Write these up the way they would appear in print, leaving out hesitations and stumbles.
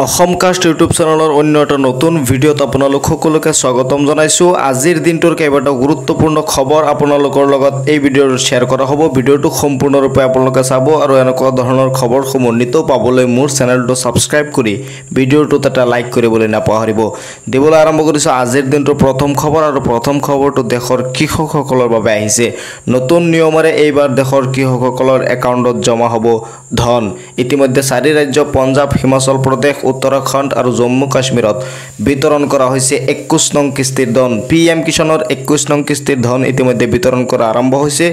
অসমকাষ্ট YouTube চেনেলৰ অন্য এটা নতুন ভিডিঅ'ত আপোনালোক সকলোকে স্বাগতম জনাইছোঁ। আজিৰ দিনটোৰ কেইবাটাও গুৰুত্বপূৰ্ণ খবৰ আপোনালোকৰ লগত এই ভিডিঅ'ত শ্বেয়াৰ কৰা হ'ব। ভিডিঅ'টো সম্পূৰ্ণৰূপে আপোনালোকে চাব আৰু এনেকুৱা ধৰণৰ খবৰসমূহ নিতৌ পাবলৈ মোৰ চেনেলটো ছাবস্ক্ৰাইব কৰি ভিডিঅ'টোত এটা লাইক কৰিবলৈ নাপাহৰিব। দিবলৈ আৰম্ভ কৰিছোঁ আজিৰ দিনটোৰ প্ৰথম খবৰ, আৰু প্ৰথম খবৰটো দেশৰ কৃষকসকলৰ বাবে আহিছে। নতুন নিয়মেৰে এইবাৰ দেশৰ কৃষকসকলৰ একাউণ্টত জমা হ'ব ধন। ইতিমধ্যে 4 ৰাজ্য পঞ্জাৱ, হিমাচল প্ৰদেশ, উত্তৰাখণ্ড আৰু জম্মু কাশ্মীৰত বিতৰণ কৰা হৈছে 21 নং কিস্তিৰ ধন। PM কিষাণৰ 21 নং কিস্তিৰ ধন ইতিমধ্যে বিতৰণ কৰা আৰম্ভ হৈছে।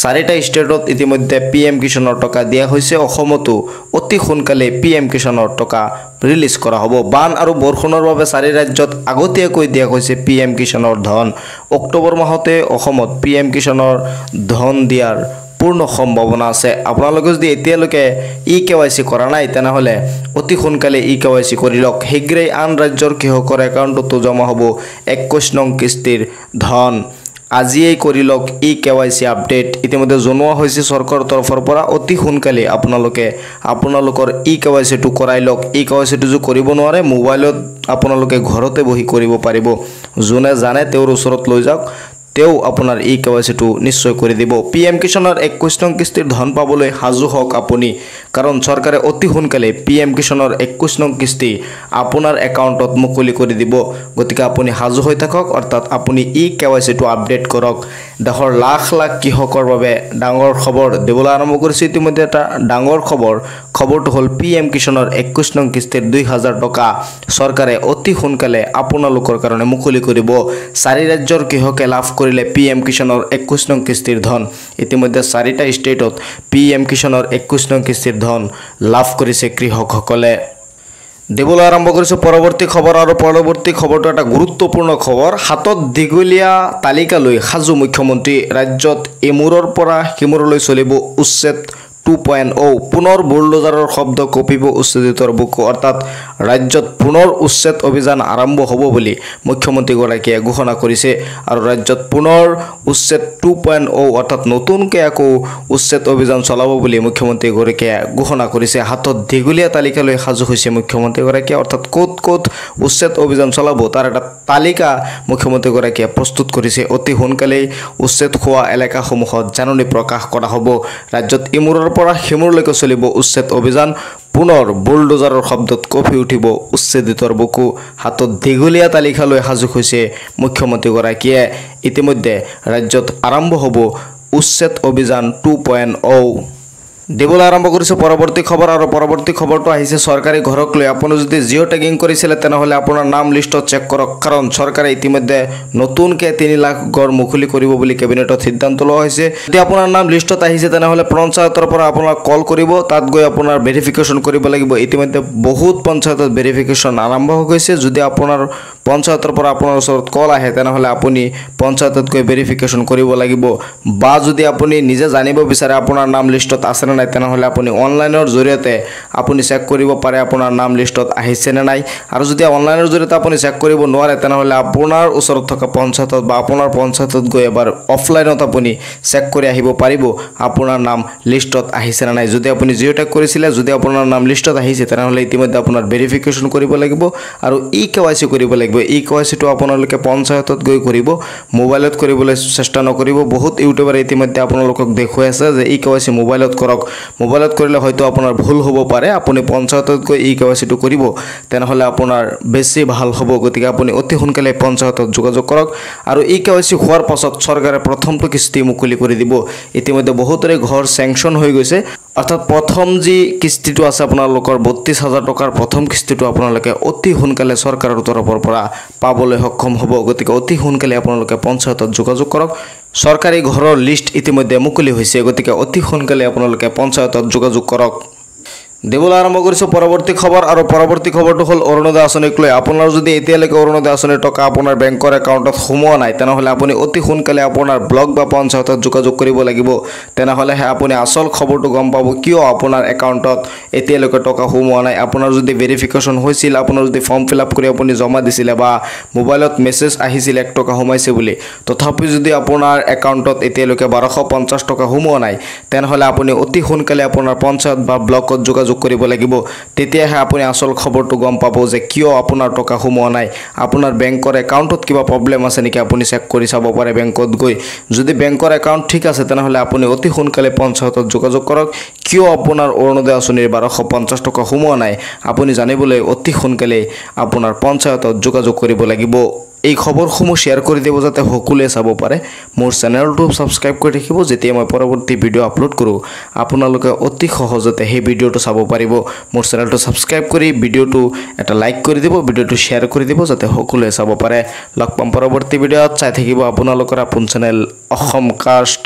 4টা ষ্টেটত ইতিমধ্যে PM কিষাণৰ টকা দিয়া হৈছে। অসমতো অতি সোনকালে PM কিষাণৰ টকা ৰিলিজ কৰা হ'ব। বান আৰু বৰষুণৰ বাবে 4 ৰাজ্যত আগতীয়াকৈ দিয়া হৈছে PM কিষাণৰ ধন। অক্টোবৰ মাহতে অসমত PM কিষাণৰ ধন দিয়াৰ পূৰ্ণ সম্ভাৱনা আছে। আপোনালোকে যদি এতিয়ালৈকে EKYC কৰা নাই তেনেহ'লে অতি সোনকালে EKYC কৰি লওক। শীঘ্ৰেই আন ৰাজ্যৰ কৃষকৰ একাউণ্টতো জমা হ'ব 21 নং কিস্তিৰ ধন। আজিয়েই কৰি লওক EKYC আপডেট। ইতিমধ্যে জনোৱা হৈছে চৰকাৰৰ তৰফৰ পৰা অতি সোনকালে আপোনালোকে আপোনালোকৰ EKYCটো কৰাই লওক। EKYCটো যদি কৰিব নোৱাৰে মোবাইলত আপোনালোকে ঘৰতে বহি কৰিব পাৰিব। যোনে জানে তেওঁৰ ওচৰত লৈ যাওক, তেওঁ আপোনাৰ EKYCটো নিশ্চয় কৰি দিব। PM কিষাণৰ 21 নং কিস্তিৰ ধন পাবলৈ সাজু হওক আপুনি, কাৰণ চৰকাৰে অতি সোনকালে PM কিষাণৰ 21 নং কিস্তি আপোনাৰ একাউণ্টত মুকলি কৰি দিব। গতিকে আপুনি সাজু হৈ থাকক, অৰ্থাৎ আপুনি EKYCটো আপডেট কৰক। দেশৰ লাখ লাখ কৃষকৰ বাবে ডাঙৰ খবৰ দিবলৈ আৰম্ভ কৰিছে। ইতিমধ্যে এটা ডাঙৰ খবৰটো হ'ল PM কিষাণৰ 21 নং কিস্তিৰ 2000 টকা চৰকাৰে অতি সোনকালে আপোনালোকৰ কাৰণে মুকলি কৰিব। 4 ৰাজ্যৰ কৃষকে লাভ কৰিলে PM কিষাণৰ 21 নং কিস্তিৰ ধন। ইতিমধ্যে 4টা ষ্টেটত PM কিষাণৰ 21 নং কিস্তিৰ ধন লাভ কৰিছে কৃষকসকলে। দিবলৈ আৰম্ভ কৰিছোঁ পৰৱৰ্তী খবৰ, আৰু পৰৱৰ্তী খবৰটো এটা গুৰুত্বপূৰ্ণ খবৰ। হাতত দীঘলীয়া তালিকা লৈ সাজু মুখ্যমন্ত্ৰী। ৰাজ্যত ইমূৰৰ পৰা সিমূৰলৈ চলিব উচ্ছেদ 2.0। পুনৰ বুলডোজাৰৰ শব্দ কঁপিব উচ্ছেদিতৰ বুকু। অৰ্থাৎ ৰাজ্যত পুনৰ উচ্ছেদ অভিযান আৰম্ভ হ'ব বুলি মুখ্যমন্ত্ৰীগৰাকীয়ে ঘোষণা কৰিছে। আৰু ৰাজ্যত পুনৰ উচ্ছেদ 2.0 অৰ্থাৎ নতুনকৈ আকৌ উচ্ছেদ অভিযান চলাব বুলি মুখ্যমন্ত্ৰীগৰাকীয়ে ঘোষণা কৰিছে। হাতত দীঘলীয়া তালিকা লৈ সাজু হৈছে মুখ্যমন্ত্ৰীগৰাকীয়ে, অৰ্থাৎ ক'ত ক'ত উচ্ছেদ অভিযান চলাব তাৰ এটা তালিকা মুখ্যমন্ত্ৰীগৰাকীয়ে প্ৰস্তুত কৰিছে। অতি সোনকালেই উচ্ছেদ হোৱা এলেকাসমূহত জাননী প্ৰকাশ কৰা হ'ব। ৰাজ্যত ইমূৰৰ পৰা সিমূৰলৈকে চলিব উচ্ছেদ অভিযান। পুনৰ বুলডোজাৰৰ শব্দত কঁপি উঠিব উচ্ছেদিতৰ বুকু। হাতত দীঘলীয়া তালিকা লৈ সাজু হৈছে মুখ্যমন্ত্ৰীগৰাকীয়ে। ইতিমধ্যে ৰাজ্যত আৰম্ভ হ'ব উচ্ছেদ অভিযান 2.0। দিবলৈ আৰম্ভ কৰিছোঁ পৰৱৰ্তী খবৰ, আৰু পৰৱৰ্তী খবৰটো আহিছে চৰকাৰী ঘৰক লৈ। আপুনি যদি জিঅ' টেগিং কৰিছিলে তেনেহ'লে আপোনাৰ নাম লিষ্টত চেক কৰক, কাৰণ চৰকাৰে ইতিমধ্যে নতুনকৈ 3 লাখ ঘৰ মুকলি কৰিব বুলি কেবিনেটত সিদ্ধান্ত লোৱা হৈছে। যদি আপোনাৰ নাম লিষ্টত আহিছে তেনেহ'লে পঞ্চায়তৰ পৰা আপোনাক কল কৰিব, তাত গৈ আপোনাৰ ভেৰিফিকেশ্যন কৰিব লাগিব। ইতিমধ্যে বহুত পঞ্চায়তত ভেৰিফিকেশ্যন আৰম্ভ হৈ গৈছে। যদি আপোনাৰ পঞ্চায়তৰ পৰা আপোনাৰ ওচৰত কল আহে তেনেহ'লে আপুনি পঞ্চায়তত গৈ ভেৰিফিকেশ্যন কৰিব লাগিব। বা যদি আপুনি নিজে জানিব বিচাৰে আপোনাৰ নাম লিষ্টত আছে নাই তেনেহ'লে আপুনি অনলাইনৰ জৰিয়তে আপুনি চেক কৰিব পাৰে আপোনাৰ নাম লিষ্টত আহিছে নে নাই। আৰু যদি অনলাইনৰ জৰিয়তে আপুনি চেক কৰিব নোৱাৰে তেনেহ'লে আপোনাৰ ওচৰত থকা পঞ্চায়তত বা আপোনাৰ পঞ্চায়তত গৈ এবাৰ অফলাইনত আপুনি চেক কৰি আহিব পাৰিব আপোনাৰ নাম লিষ্টত আহিছে নে নাই। যদি আপুনি জিঅ' টেগ কৰিছিলে, যদি আপোনাৰ নাম লিষ্টত আহিছে তেনেহ'লে ইতিমধ্যে আপোনাৰ ভেৰিফিকেশ্যন কৰিব লাগিব আৰু EKYC কৰিব লাগিব। EKYCটো আপোনালোকে পঞ্চায়তত গৈ কৰিব, মোবাইলত কৰিবলৈ চেষ্টা নকৰিব। বহুত ইউটিউবাৰে ইতিমধ্যে আপোনালোকক দেখুৱাই আছে যে EKYC মোবাইলত কৰক। মোবাইলত কৰিলে হয়তো আপোনাৰ ভুল হ'ব পাৰে। আপুনি পঞ্চায়তত গৈ EKYCটো কৰিব, তেনেহ'লে আপোনাৰ বেছি ভাল হ'ব। গতিকে আপুনি অতি সোনকালে পঞ্চায়তত যোগাযোগ কৰক। আৰু EKYC হোৱাৰ পাছত চৰকাৰে প্ৰথমটো কিস্তি মুকলি কৰি দিব। ইতিমধ্যে বহুতৰে ঘৰ চেংচন হৈ গৈছে, অৰ্থাৎ প্ৰথম যি কিস্তিটো আছে আপোনালোকৰ 32,000 টকাৰ প্ৰথম কিস্তিটো আপোনালোকে অতি সোনকালে চৰকাৰৰ তৰফৰ পৰা পাবলৈ সক্ষম হ'ব। গতিকে অতি সোনকালে আপোনালোকে পঞ্চায়তত যোগাযোগ কৰক। চৰকাৰী ঘৰৰ লিষ্ট ইতিমধ্যে মুকলি হৈছে, গতিকে অতি সোনকালে আপোনালোকে পঞ্চায়তত যোগাযোগ কৰক। দিবলৈ আৰম্ভ কৰিছোঁ পৰৱৰ্তী খবৰ, আৰু পৰৱৰ্তী খবৰটো হ'ল অৰুণোদয় আঁচনিক লৈ। আপোনাৰ যদি এতিয়ালৈকে অৰুণোদয় আঁচনিৰ টকা আপোনাৰ বেংকৰ একাউণ্টত সোমোৱা নাই তেনেহ'লে আপুনি অতি সোনকালে আপোনাৰ ব্লক বা পঞ্চায়তত যোগাযোগ কৰিব লাগিব। তেনেহ'লেহে আপুনি আচল খবৰটো গম পাব কিয় আপোনাৰ একাউণ্টত এতিয়ালৈকে টকা সোমোৱা নাই। আপোনাৰ যদি ভেৰিফিকেশ্যন হৈছিল, আপোনাৰ যদি ফৰ্ম ফিল আপ কৰি আপুনি জমা দিছিলে বা মোবাইলত মেছেজ আহিছিল 1 টকা সোমাইছে বুলি, তথাপি যদি আপোনাৰ একাউণ্টত এতিয়ালৈকে 1250 টকা সোমোৱা নাই তেনেহ'লে আপুনি অতি সোনকালে আপোনাৰ পঞ্চায়ত বা ব্লকত যোগাযোগ যোগাযোগ কৰিব লাগিব তেতিয়াহে আপুনি আসল খবৰটো গম পাব যে কিয় আপোনাৰ টকা সোমোৱা নাই আপোনাৰ বেংকৰ একাউণ্টত কিবা প্ৰবলেম আছে নেকি আপুনি চেক কৰি চাব পাৰে বেংকত গৈ যদি বেংকৰ একাউণ্ট ঠিক আছে তেনেহলে আপুনি অতি সোনকালে পঞ্চায়তত যোগাযোগ কৰক কিয় আপোনাৰ অৰুণোদয় আঁচনিৰ 1250 টকা সোমোৱা নাই আপুনি জানিবলৈ অতি সোনকালে আপোনাৰ পঞ্চায়তত যোগাযোগ কৰিব লাগিব এই খবৰসমূহ শেয়াৰ কৰি দিব যাতে সকলোৱে চাব পাৰে মোৰ চেনেলটো সাবস্ক্ৰাইব কৰি ৰাখিব যেতিয়া মই পৰৱৰ্তী ভিডিও আপলোড কৰো আপোনালোকে অতি সহজতে সেই ভিডিওটো চাব পাৰিব মোৰ চেনেলটো সাবস্ক্ৰাইব কৰি ভিডিওটো এটা লাইক কৰি দিব ভিডিওটো শেয়াৰ কৰি দিব যাতে সকলোৱে চাব পাৰে লগ পাম পৰৱৰ্তী ভিডিওত চাই থাকিব আপোনালোকৰ আপোন চেনেল অসম কাষ্ট